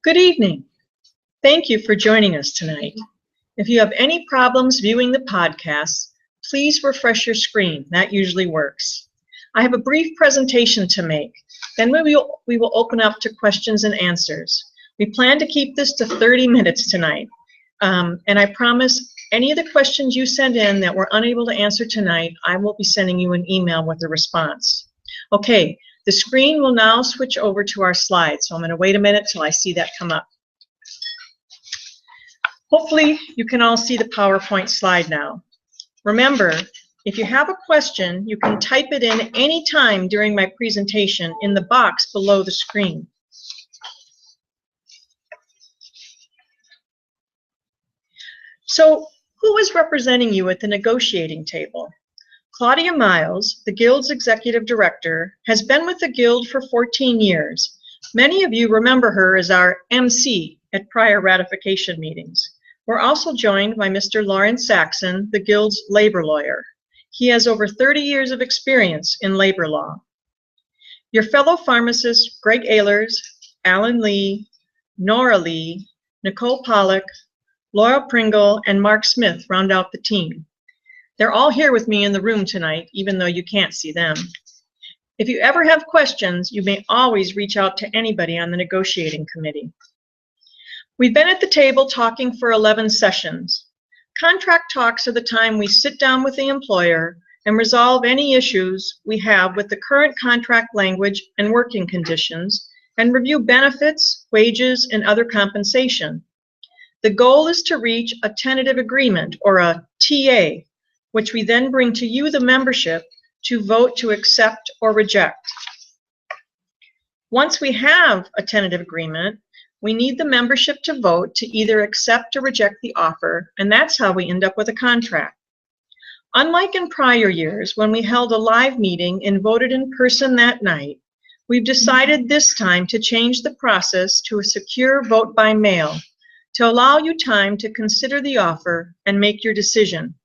Good evening. Thank you for joining us tonight. If you have any problems viewing the podcast, please refresh your screen. That usually works. I have a brief presentation to make. Then we will open up to questions and answers. We plan to keep this to 30 minutes tonight. And I promise any of the questions you send in that we're unable to answer tonight, I will be sending you an email with a response. Okay, the screen will now switch over to our slides. So I'm going to wait a minute till I see that come up. Hopefully you can all see the PowerPoint slide now. Remember, if you have a question, you can type it in any time during my presentation in the box below the screen. So, who is representing you at the negotiating table? Claudia Miles, the Guild's Executive Director, has been with the Guild for 14 years. Many of you remember her as our MC at prior ratification meetings. We're also joined by Mr. Lawrence Saxon, the Guild's labor lawyer. He has over 30 years of experience in labor law. Your fellow pharmacists, Greg Ehlers, Alan Lee, Nora Lee, Nicole Pollock, Laura Pringle, and Mark Smith round out the team. They're all here with me in the room tonight, even though you can't see them. If you ever have questions, you may always reach out to anybody on the negotiating committee. We've been at the table talking for 11 sessions. Contract talks are the time we sit down with the employer and resolve any issues we have with the current contract language and working conditions and review benefits, wages, and other compensation. The goal is to reach a tentative agreement, or a TA, which we then bring to you, the membership, to vote to accept or reject. Once we have a tentative agreement, we need the membership to vote to either accept or reject the offer, and that's how we end up with a contract. Unlike in prior years, when we held a live meeting and voted in person that night, we've decided this time to change the process to a secure vote by mail to allow you time to consider the offer and make your decision.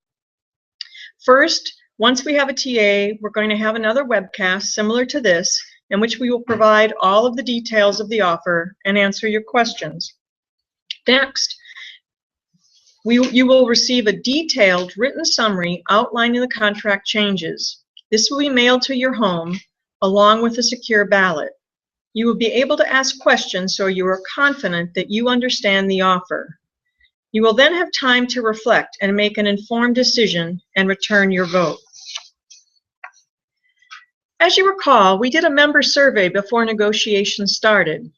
First, once we have a TA, we're going to have another webcast similar to this, in which we will provide all of the details of the offer and answer your questions. Next, you will receive a detailed written summary outlining the contract changes. This will be mailed to your home along with a secure ballot. You will be able to ask questions so you are confident that you understand the offer. You will then have time to reflect and make an informed decision and return your vote. As you recall, we did a member survey before negotiations started.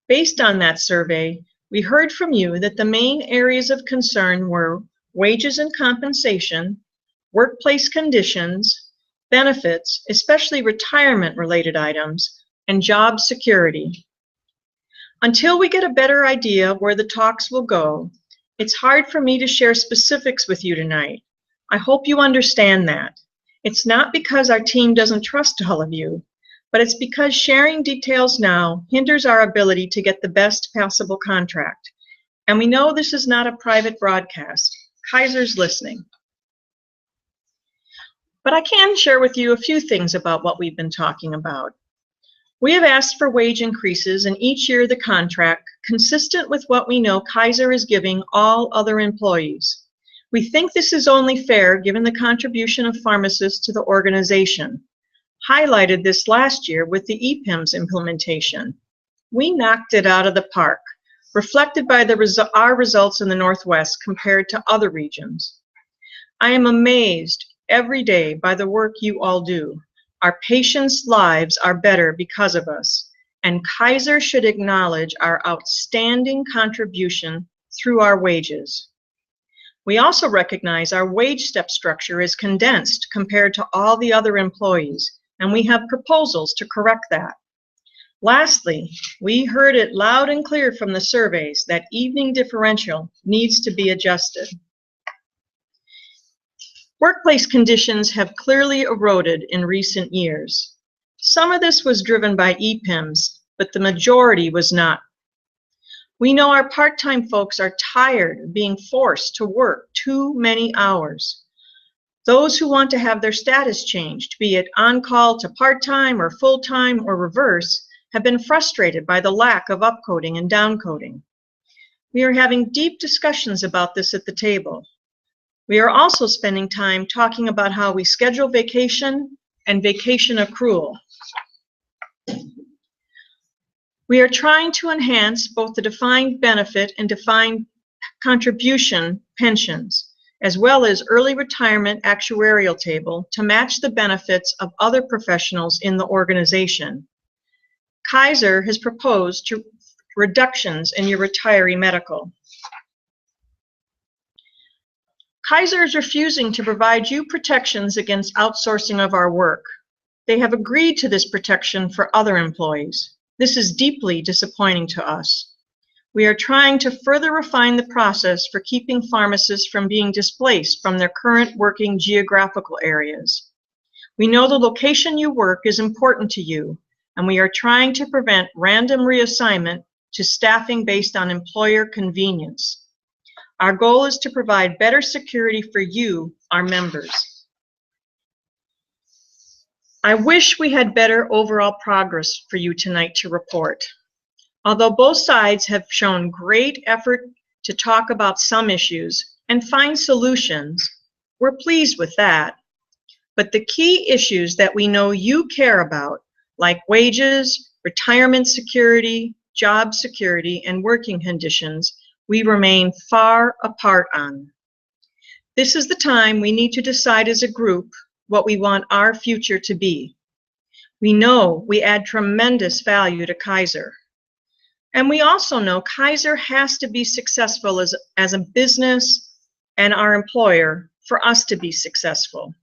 Based on that survey, we heard from you that the main areas of concern were wages and compensation, workplace conditions, benefits, especially retirement-related items, and job security. Until we get a better idea of where the talks will go, it's hard for me to share specifics with you tonight. I hope you understand that. It's not because our team doesn't trust all of you, but it's because sharing details now hinders our ability to get the best possible contract. And we know this is not a private broadcast. Kaiser's listening. But I can share with you a few things about what we've been talking about. We have asked for wage increases in each year of the contract, consistent with what we know Kaiser is giving all other employees. We think this is only fair given the contribution of pharmacists to the organization. Highlighted this last year with the EPIMS implementation. We knocked it out of the park, reflected by our results in the Northwest compared to other regions. I am amazed every day by the work you all do. Our patients' lives are better because of us, and Kaiser should acknowledge our outstanding contribution through our wages. We also recognize our wage step structure is condensed compared to all the other employees, and we have proposals to correct that. Lastly, we heard it loud and clear from the surveys that evening differential needs to be adjusted. Workplace conditions have clearly eroded in recent years. Some of this was driven by EPIMS, but the majority was not. We know our part-time folks are tired of being forced to work too many hours. Those who want to have their status changed, be it on-call to part-time or full-time or reverse, have been frustrated by the lack of upcoding and downcoding. We are having deep discussions about this at the table. We are also spending time talking about how we schedule vacation and vacation accrual. We are trying to enhance both the defined benefit and defined contribution pensions, as well as early retirement actuarial table to match the benefits of other professionals in the organization. Kaiser has proposed reductions in your retiree medical. Kaiser is refusing to provide you protections against outsourcing of our work. They have agreed to this protection for other employees. This is deeply disappointing to us. We are trying to further refine the process for keeping pharmacists from being displaced from their current working geographical areas. We know the location you work is important to you, and we are trying to prevent random reassignment to staffing based on employer convenience. Our goal is to provide better security for you, our members. I wish we had better overall progress for you tonight to report. Although both sides have shown great effort to talk about some issues and find solutions, we're pleased with that. But the key issues that we know you care about, like wages, retirement security, job security, and working conditions, we remain far apart on. This is the time we need to decide as a group what we want our future to be. We know we add tremendous value to Kaiser. And we also know Kaiser has to be successful as a business and our employer for us to be successful.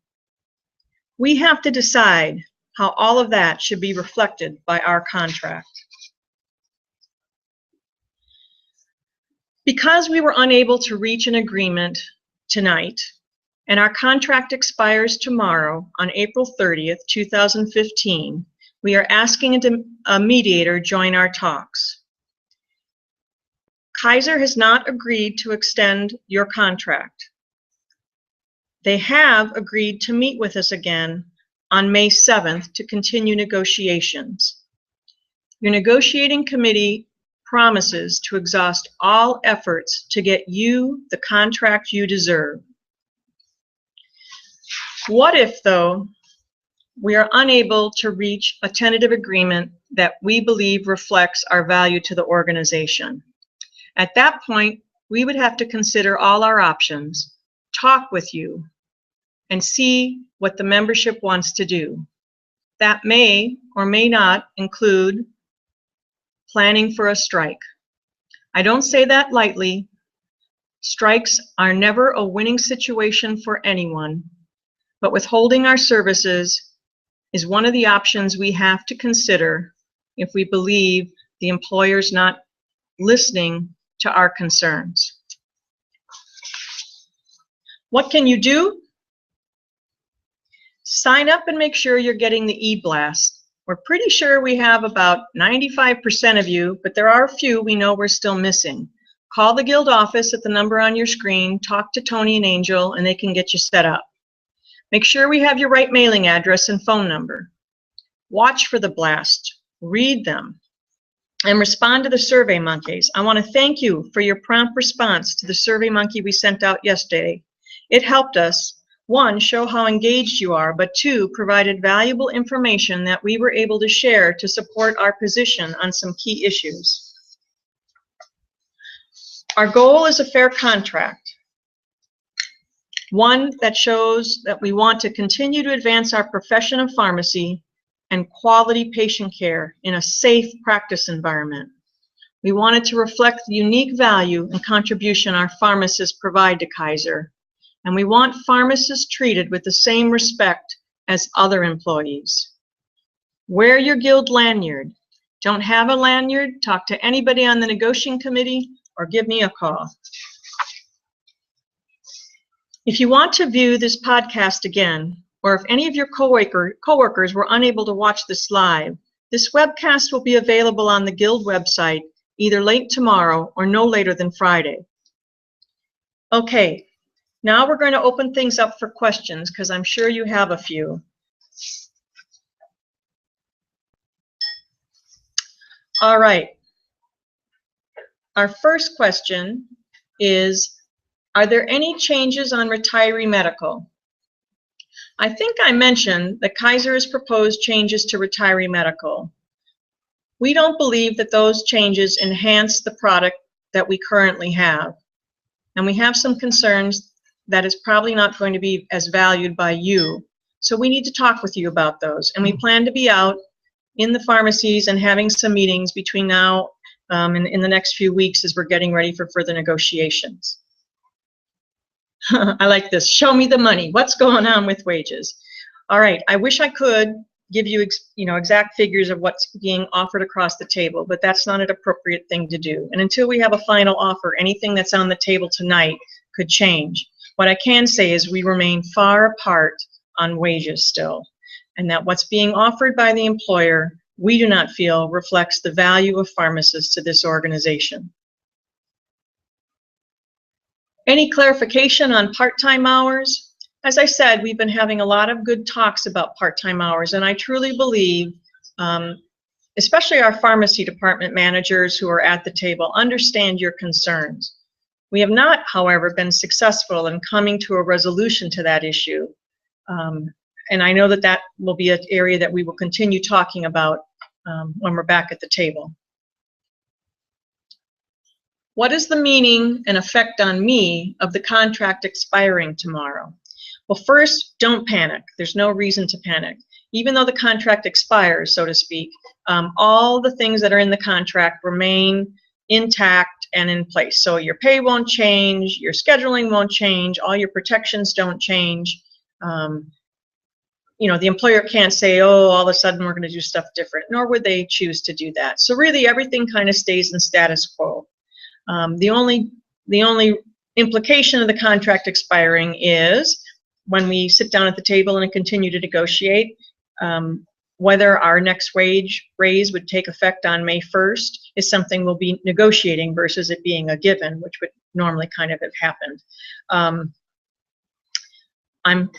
We have to decide how all of that should be reflected by our contract. Because we were unable to reach an agreement tonight, and our contract expires tomorrow on April 30th, 2015, we are asking a mediator join our talks. Kaiser has not agreed to extend your contract. They have agreed to meet with us again on May 7th to continue negotiations. Your negotiating committee promises to exhaust all efforts to get you the contract you deserve. What if, though, we are unable to reach a tentative agreement that we believe reflects our value to the organization? At that point, we would have to consider all our options, talk with you, and see what the membership wants to do. That may or may not include planning for a strike. I don't say that lightly. Strikes are never a winning situation for anyone, but withholding our services is one of the options we have to consider if we believe the employer's not listening to our concerns. What can you do? Sign up and make sure you're getting the e-blast. We're pretty sure we have about 95% of you, but there are a few we know we're still missing. Call the Guild office at the number on your screen, talk to Tony and Angel, and they can get you set up. Make sure we have your right mailing address and phone number. Watch for the blast, read them, and respond to the Survey Monkeys. I want to thank you for your prompt response to the Survey Monkey we sent out yesterday. It helped us, one, show how engaged you are, but two, provided valuable information that we were able to share to support our position on some key issues. Our goal is a fair contract, one that shows that we want to continue to advance our profession of pharmacy and quality patient care in a safe practice environment. We want it to reflect the unique value and contribution our pharmacists provide to Kaiser, and we want pharmacists treated with the same respect as other employees. Wear your Guild lanyard. Don't have a lanyard? Talk to anybody on the negotiating committee or give me a call. If you want to view this podcast again, or if any of your coworkers were unable to watch this live, this webcast will be available on the Guild website either late tomorrow or no later than Friday. Okay, now we're going to open things up for questions because I'm sure you have a few. All right. Our first question is, are there any changes on retiree medical? I think I mentioned that Kaiser has proposed changes to retiree medical. We don't believe that those changes enhance the product that we currently have. And we have some concerns that it's probably not going to be as valued by you. So we need to talk with you about those. And we plan to be out in the pharmacies and having some meetings between now and in the next few weeks as we're getting ready for further negotiations. I like this. Show me the money. What's going on with wages? All right. I wish I could give you, exact figures of what's being offered across the table, but that's not an appropriate thing to do. And until we have a final offer, anything that's on the table tonight could change. What I can say is we remain far apart on wages still, and that what's being offered by the employer, we do not feel reflects the value of pharmacists to this organization. Any clarification on part-time hours? As I said, we've been having a lot of good talks about part-time hours, and I truly believe, especially our pharmacy department managers who are at the table, understand your concerns. We have not, however, been successful in coming to a resolution to that issue, and I know that that will be an area that we will continue talking about when we're back at the table. What is the meaning and effect on me of the contract expiring tomorrow? Well, first, don't panic. There's no reason to panic. Even though the contract expires, so to speak, all the things that are in the contract remain intact and in place. So your pay won't change, your scheduling won't change, all your protections don't change. The employer can't say, oh, all of a sudden we're going to do stuff different, nor would they choose to do that. So really everything kind of stays in status quo. The only implication of the contract expiring is when we sit down at the table and continue to negotiate, whether our next wage raise would take effect on May 1st is something we'll be negotiating versus it being a given, which would normally kind of have happened. I'm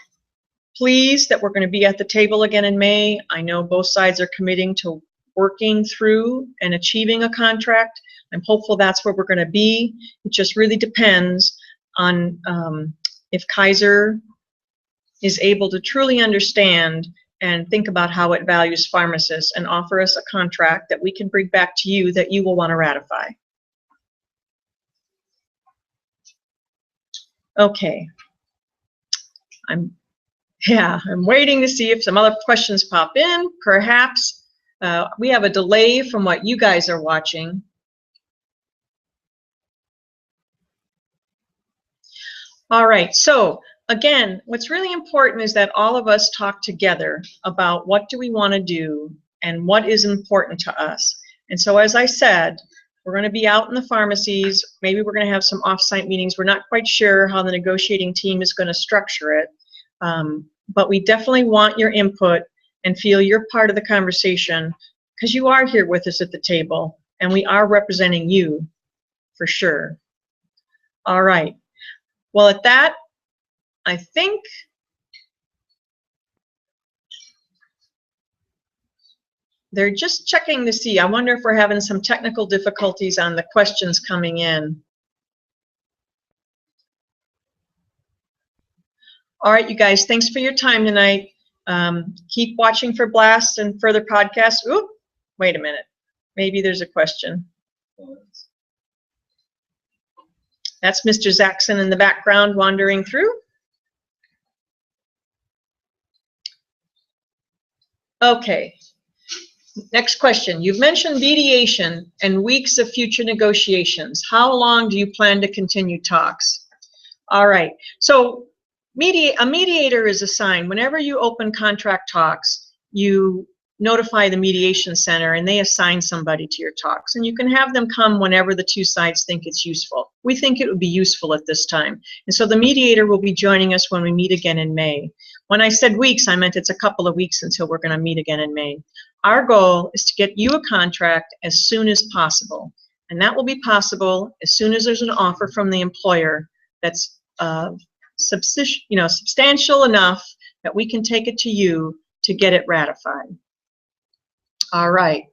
pleased that we're going to be at the table again in May. I know both sides are committing to working through and achieving a contract. I'm hopeful that's where we're going to be. It just really depends on if Kaiser is able to truly understand and think about how it values pharmacists and offer us a contract that we can bring back to you that you will want to ratify. Okay. I'm waiting to see if some other questions pop in. Perhaps we have a delay from what you guys are watching. All right, so again, what's really important is that all of us talk together about what do we want to do and what is important to us. And so as I said, we're going to be out in the pharmacies. Maybe we're going to have some off-site meetings. We're not quite sure how the negotiating team is going to structure it. But we definitely want your input and feel you're part of the conversation because you are here with us at the table and we are representing you for sure. All right. Well, at that, I think they're just checking to see. I wonder if we're having some technical difficulties on the questions coming in. All right, you guys, thanks for your time tonight. Keep watching for blasts and further podcasts. Oop, wait a minute. Maybe there's a question. That's Mr. Zaxon in the background wandering through. Okay, next question. You've mentioned mediation and weeks of future negotiations. How long do you plan to continue talks? All right, so a mediator is assigned. Whenever you open contract talks, you notify the mediation center and they assign somebody to your talks, and you can have them come whenever the two sides think it's useful. We think it would be useful at this time, and so the mediator will be joining us when we meet again in May. When I said weeks, I meant it's a couple of weeks until we're going to meet again in May. Our goal is to get you a contract as soon as possible, and that will be possible as soon as there's an offer from the employer that's substantial enough that we can take it to you to get it ratified. All right.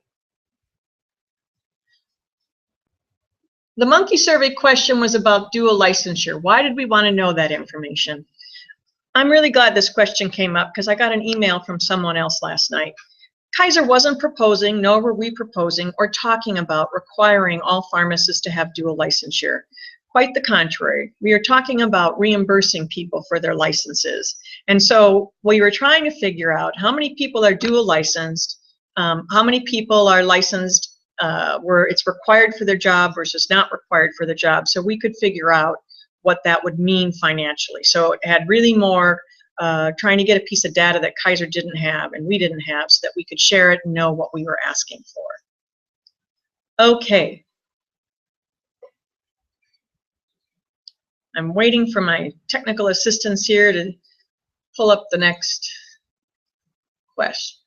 The monkey survey question was about dual licensure. Why did we want to know that information? I'm really glad this question came up because I got an email from someone else last night. Kaiser wasn't proposing, nor were we proposing or talking about requiring all pharmacists to have dual licensure. Quite the contrary. We are talking about reimbursing people for their licenses. And so we were trying to figure out how many people are dual licensed, how many people are licensed where it's required for their job versus not required for the job, so we could figure out what that would mean financially. So it had really more trying to get a piece of data that Kaiser didn't have and we didn't have so that we could share it and know what we were asking for. Okay. I'm waiting for my technical assistants here to pull up the next question.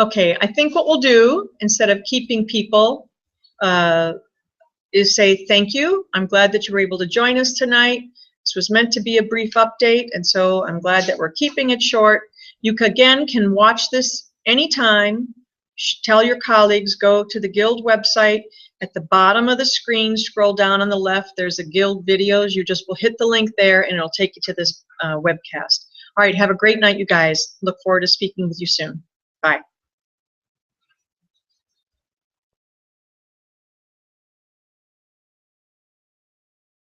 Okay, I think what we'll do, instead of keeping people, is say thank you. I'm glad that you were able to join us tonight. This was meant to be a brief update, and so I'm glad that we're keeping it short. You again can watch this anytime. Tell your colleagues, go to the Guild website. At the bottom of the screen, scroll down on the left, there's a Guild videos. You just will hit the link there, and it'll take you to this webcast. All right, have a great night, you guys. Look forward to speaking with you soon. Bye.